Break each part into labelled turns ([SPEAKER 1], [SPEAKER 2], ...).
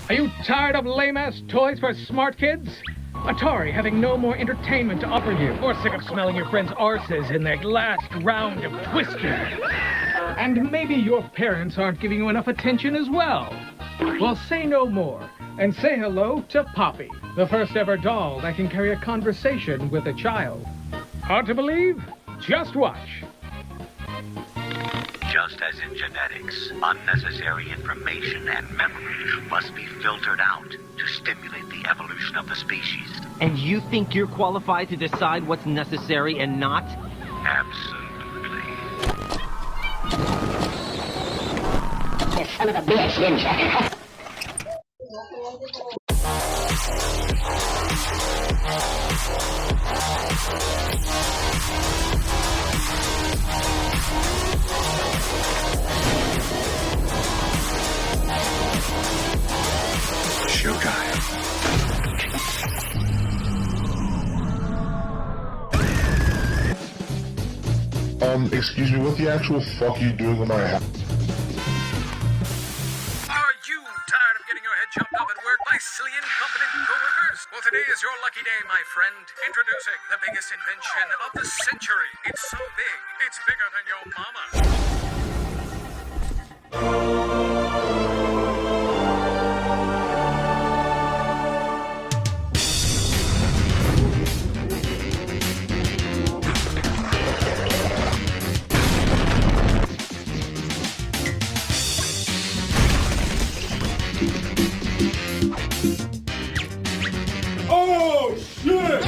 [SPEAKER 1] Are you tired of lame-ass toys for smart kids? Atari having no more entertainment to offer you. Or sick of smelling your friends' arses in their last round of Twister. And maybe your parents aren't giving you enough attention as well. Well, say no more, and say hello to Poppy, the first ever doll that can carry a conversation with a child. Hard to believe? Just watch.
[SPEAKER 2] Just as in genetics, unnecessary information and memory must be filtered out to stimulate the evolution of the species.
[SPEAKER 3] And you think you're qualified to decide what's necessary and not?
[SPEAKER 2] Absolutely.
[SPEAKER 4] You son of a bitch, ninja.
[SPEAKER 5] Excuse me, what the actual fuck are you doing in my house?
[SPEAKER 6] Are you tired of getting your head chopped off at work by silly, incompetent coworkers? Well, today is your lucky day, my friend. Introducing the biggest invention of the century. It's so big, it's bigger than your mama.
[SPEAKER 5] Oh, shit!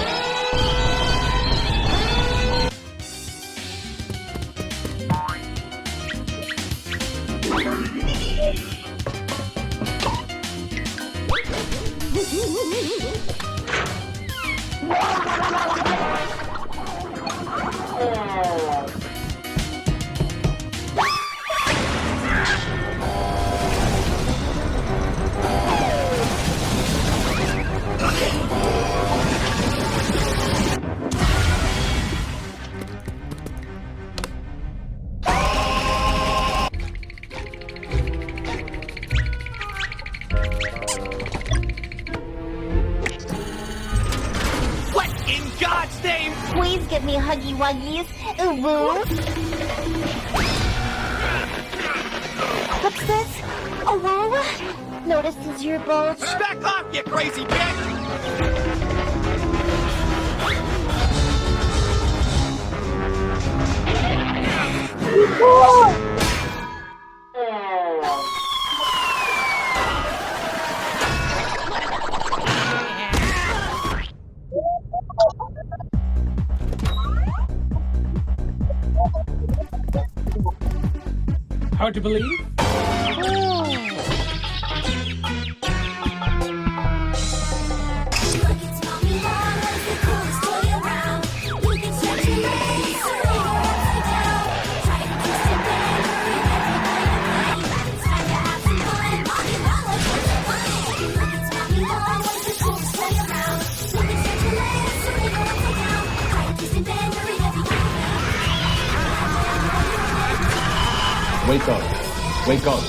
[SPEAKER 7] Please give me huggy wuggies. Ooh woo. What's this? A woo? Notices your bulge.
[SPEAKER 3] Back off, you crazy bitch!
[SPEAKER 1] Hard to believe?
[SPEAKER 8] Wake up. Wake up.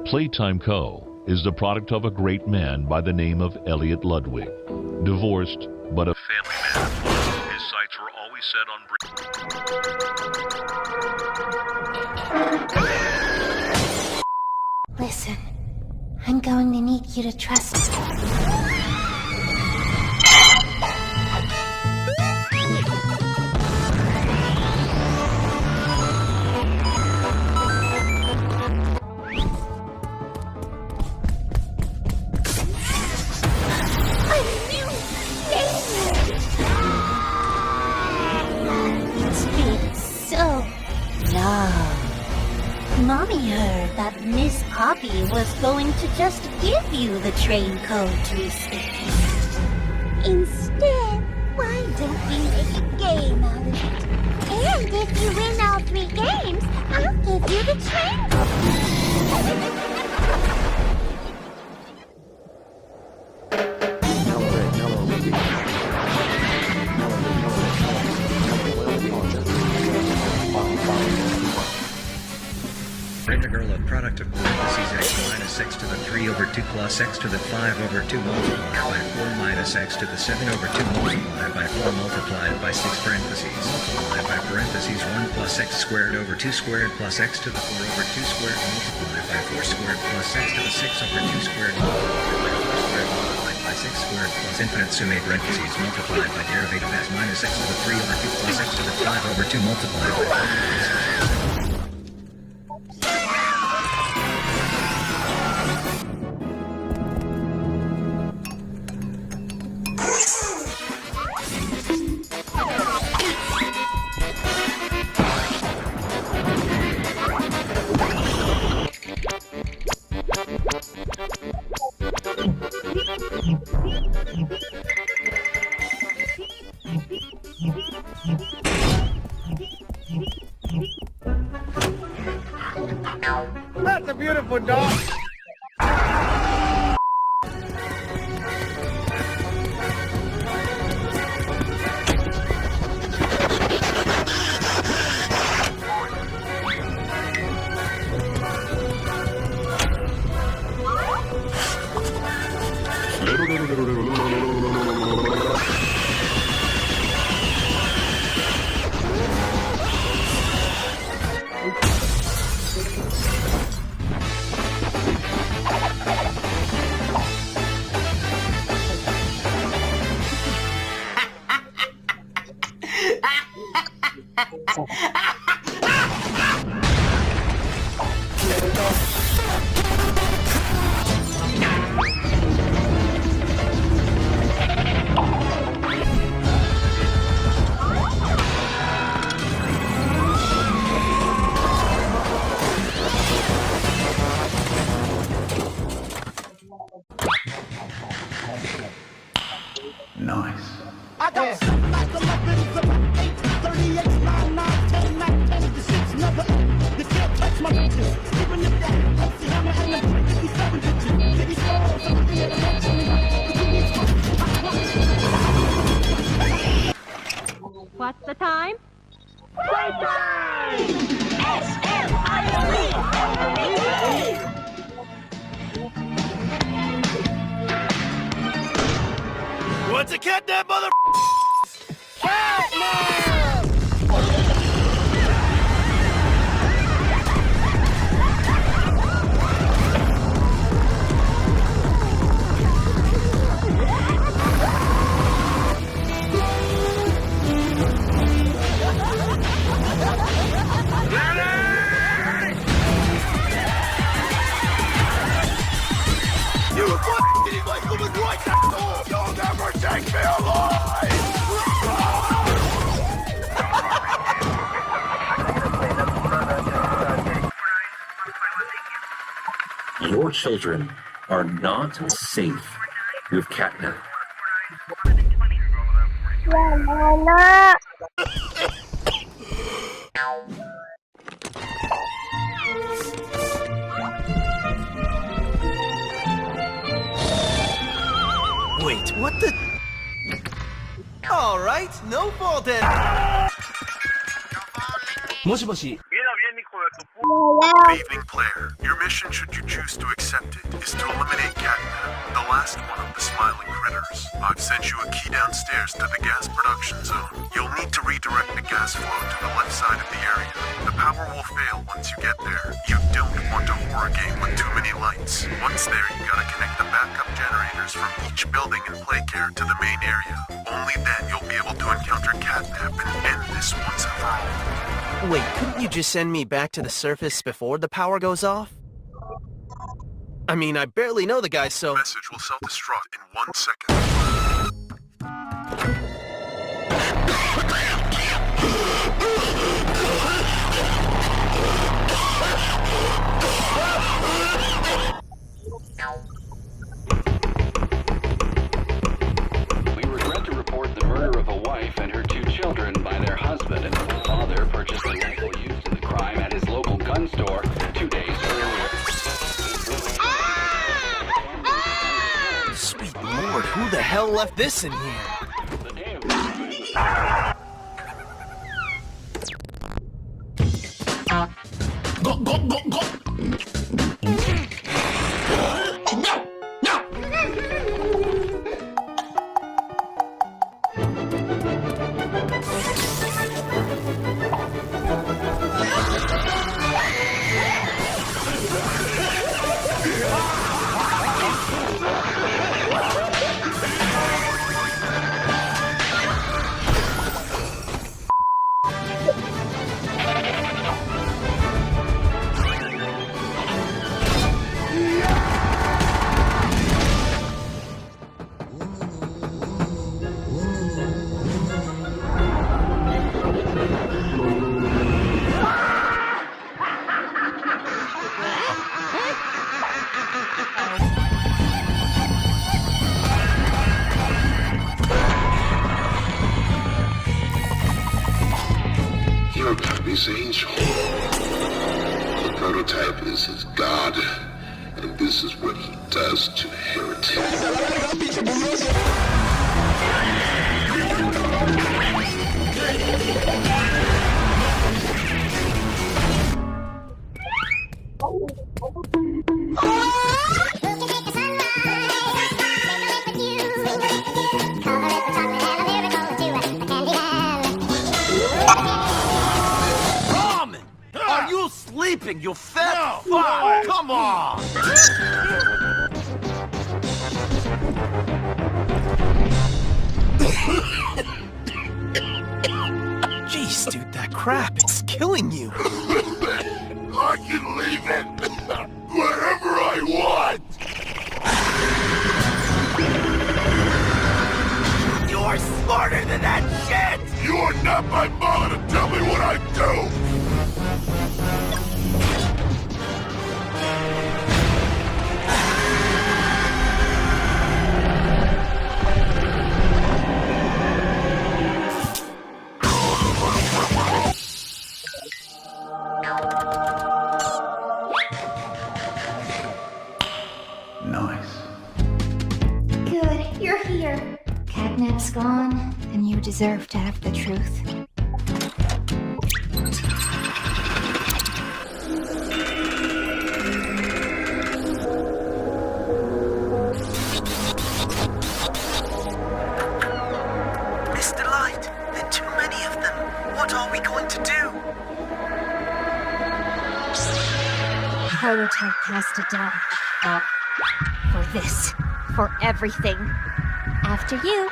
[SPEAKER 9] Playtime Co. is the product of a great man by the name of Elliot Ludwig. Divorced, but a family man. His sights were always set on
[SPEAKER 7] Listen, I'm going to need you to trust me. Mommy heard that Miss Poppy was going to just give you the train code to escape. Instead, why don't we make a game out of it? And if you win all 3 games, I'll give you the train code.
[SPEAKER 2] Print a girl a product of parentheses x minus x to the 3 over 2 plus x to the 5 over 2 multiplied by 4 minus x to the 7 over 2 multiplied by 4 multiplied by 6 parentheses multiplied by parentheses 1 plus x squared over 2 squared plus x to the 4 over 2 squared multiplied by 4 squared plus x to the 6 over 2 squared multiplied by 4 squared multiplied by 6 squared plus infinite summe parentheses multiplied by derivative x minus x to the 3 over 2 plus x to the 5 over 2 multiplied by 4.
[SPEAKER 1] That's a beautiful dog.
[SPEAKER 2] Nice.
[SPEAKER 4] I got something like 11s about 8, 38, 9, 9, 10, 9, 10, the 6, never end. You can't touch my bitches, even if that Pepsi Hammer and the 57 bitches. City stores, something that I
[SPEAKER 10] What's the time?
[SPEAKER 4] Playtime!
[SPEAKER 5] What's a catnap, mother? You fucking like woman right now! You'll never take me alive!
[SPEAKER 8] Your children are not safe with catnip.
[SPEAKER 11] Wait, what the? All right, no fault then. もしもし。
[SPEAKER 5] Good evening, player. Your mission, should you choose to accept it, is to eliminate Catnap, the last one of the smiling critters. I've sent you a key downstairs to the gas production zone. You'll need to redirect the gas flow to the left side of the area. The power will fail once you get there. You don't want a horror game with too many lights. Once there, you gotta connect the backup generators from each building in Playcare to the main area. Only then you'll be able to encounter Catnap and end this once and for all.
[SPEAKER 11] Wait, couldn't you just send me back to the surface before the power goes off? I mean, I barely know the guy, so...
[SPEAKER 5] Message will self-destruct in 1 second.
[SPEAKER 11] Sweet lord, who the hell left this in here?
[SPEAKER 4] Go, go, go, go!
[SPEAKER 5] You're Pappy's angel. The prototype is his god, and this is what he does to heretics.
[SPEAKER 11] Ramen! Are you sleeping, you fat fuck? Come on! Jeez, dude, that crap, it's killing you.
[SPEAKER 5] I can leave it wherever I want.
[SPEAKER 11] You're smarter than that shit!
[SPEAKER 5] You're not my mama to tell me what I do.
[SPEAKER 12] Nice.
[SPEAKER 7] Good, you're here. Catnap's gone, and you deserve to have the truth.
[SPEAKER 11] Mr. Light, there are too many of them. What are we going to do?
[SPEAKER 7] Prototype has to die. For this. For everything. After you.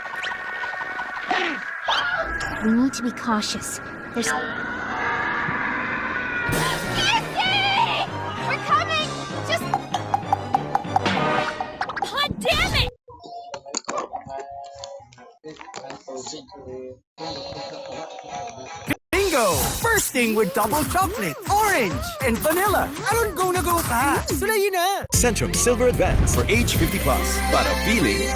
[SPEAKER 7] We need to be cautious. There's... Nancy! We're coming! Just... God damn it!
[SPEAKER 13] Bingo! Bursting with double chocolate, orange, and vanilla. Anong go na go ka? Sulayin na!
[SPEAKER 14] Centrum Silver Advance for age 50 plus. Para feeling